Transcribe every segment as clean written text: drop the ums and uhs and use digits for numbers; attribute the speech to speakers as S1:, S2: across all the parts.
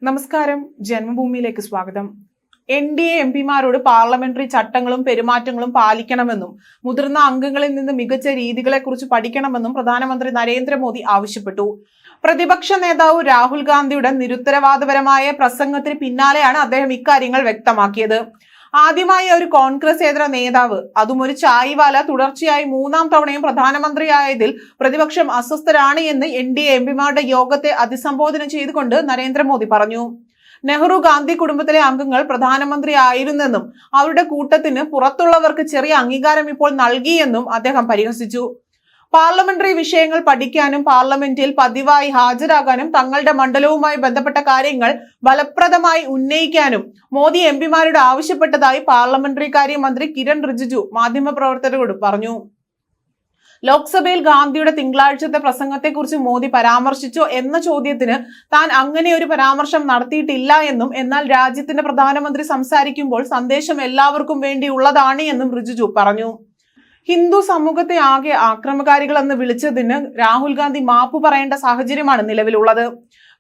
S1: നമസ്കാരം. ജന്മഭൂമിയിലേക്ക് സ്വാഗതം. NDA എംപിമാരോട് parliamentary ചട്ടങ്ങളും പെരുമാറ്റങ്ങളും പാലിക്കണമെന്നും മുതിർന്ന അംഗങ്ങളിൽ നിന്ന് മികച്ച രീതികളെക്കുറിച്ച് പഠിക്കണമെന്നും പ്രധാനമന്ത്രി നരേന്ദ്രമോദി ആവശ്യപ്പെട്ടു. പ്രതിപക്ഷ നേതാവ് രാഹുൽ ഗാന്ധിയുടെ നിരുത്തരവാദപരമായ പ്രസംഗത്തിന് പിന്നാലെയാണ് അദ്ദേഹം ഇക്കാര്യങ്ങൾ വ്യക്തമാക്കിയത്. ആദ്യമായി ഒരു കോൺഗ്രസേതര നേതാവ്, അതും ഒരു ചായ്വാല, തുടർച്ചയായി മൂന്നാം തവണയും പ്രധാനമന്ത്രിയായതിൽ പ്രതിപക്ഷം അസ്വസ്ഥരാണ് എന്ന് NDA എംപിമാരുടെ യോഗത്തെ അഭിസംബോധന ചെയ്തുകൊണ്ട് നരേന്ദ്രമോദി പറഞ്ഞു. നെഹ്റു ഗാന്ധി കുടുംബത്തിലെ അംഗങ്ങൾ പ്രധാനമന്ത്രി ആയിരുന്നെന്നും അവരുടെ കൂട്ടത്തിന് പുറത്തുള്ളവർക്ക് ചെറിയ അംഗീകാരം ഇപ്പോൾ നൽകിയെന്നും അദ്ദേഹം പരിഹസിച്ചു. പാർലമെന്ററി വിഷയങ്ങൾ പഠിക്കാനും പാർലമെന്റിൽ പതിവായി ഹാജരാകാനും തങ്ങളുടെ മണ്ഡലവുമായി ബന്ധപ്പെട്ട കാര്യങ്ങൾ ഫലപ്രദമായി ഉന്നയിക്കാനും മോദി എംപിമാരോട് ആവശ്യപ്പെട്ടതായി പാർലമെന്ററി കാര്യ മന്ത്രി കിരൺ റിജിജു മാധ്യമപ്രവർത്തകരോട് പറഞ്ഞു. ലോക്സഭയിൽ ഗാന്ധിയുടെ തിങ്കളാഴ്ചത്തെ പ്രസംഗത്തെക്കുറിച്ച് മോദി പരാമർശിച്ചോ എന്ന ചോദ്യത്തിന് താൻ അങ്ങനെ ഒരു പരാമർശം നടത്തിയിട്ടില്ല എന്നും, എന്നാൽ രാജ്യത്തിന്റെ പ്രധാനമന്ത്രി സംസാരിക്കുമ്പോൾ സന്ദേശം എല്ലാവർക്കും വേണ്ടിയുള്ളതാണ് എന്നും റിജിജു പറഞ്ഞു. ഹിന്ദു സമൂഹത്തെ ആകെ ആക്രമകാരികൾ എന്ന് വിളിച്ചതിന് രാഹുൽ ഗാന്ധി മാപ്പ് പറയേണ്ട സാഹചര്യമാണ് നിലവിലുള്ളത്.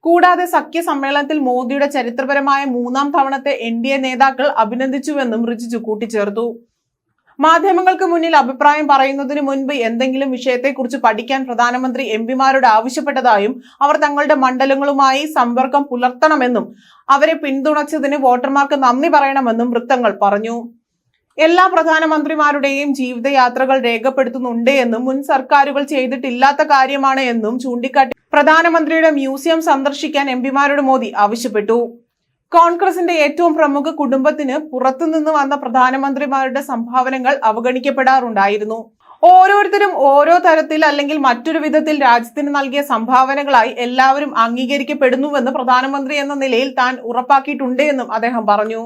S1: കൂടാതെ സഖ്യ സമ്മേളനത്തിൽ മോദിയുടെ ചരിത്രപരമായ മൂന്നാം തവണത്തെ NDA നേതാക്കൾ അഭിനന്ദിച്ചുവെന്നും റിജിജു കൂട്ടിച്ചേർത്തു. മാധ്യമങ്ങൾക്ക് മുന്നിൽ അഭിപ്രായം പറയുന്നതിന് മുൻപ് എന്തെങ്കിലും വിഷയത്തെക്കുറിച്ച് പഠിക്കാൻ പ്രധാനമന്ത്രി എംപിമാരോട് ആവശ്യപ്പെട്ടതായും അവർ തങ്ങളുടെ മണ്ഡലങ്ങളുമായി സമ്പർക്കം പുലർത്തണമെന്നും അവരെ പിന്തുണച്ചതിന് വോട്ടർമാർക്ക് നന്ദി പറയണമെന്നും വൃത്തങ്ങൾ പറഞ്ഞു. എല്ലാ പ്രധാനമന്ത്രിമാരുടെയും ജീവിതയാത്രകൾ രേഖപ്പെടുത്തുന്നുണ്ട് എന്നും മുൻ സർക്കാരുകൾ ചെയ്തിട്ടില്ലാത്ത കാര്യമാണ് എന്നും ചൂണ്ടിക്കാട്ടി പ്രധാനമന്ത്രിയുടെ മ്യൂസിയം സന്ദർശിക്കാൻ എംപിമാരോട് മോദി ആവശ്യപ്പെട്ടു. കോൺഗ്രസിന്റെ ഏറ്റവും പ്രമുഖ കുടുംബത്തിന് പുറത്തുനിന്ന് വന്ന പ്രധാനമന്ത്രിമാരുടെ സംഭാവനകൾ അവഗണിക്കപ്പെടാറുണ്ടായിരുന്നു. ഓരോരുത്തരും ഓരോ തരത്തിൽ അല്ലെങ്കിൽ മറ്റൊരു വിധത്തിൽ രാജ്യത്തിന് നൽകിയ സംഭാവനകളായി എല്ലാവരും അംഗീകരിക്കപ്പെടുന്നുവെന്ന് പ്രധാനമന്ത്രി എന്ന നിലയിൽ താൻ ഉറപ്പാക്കിയിട്ടുണ്ട് എന്നും അദ്ദേഹം പറഞ്ഞു.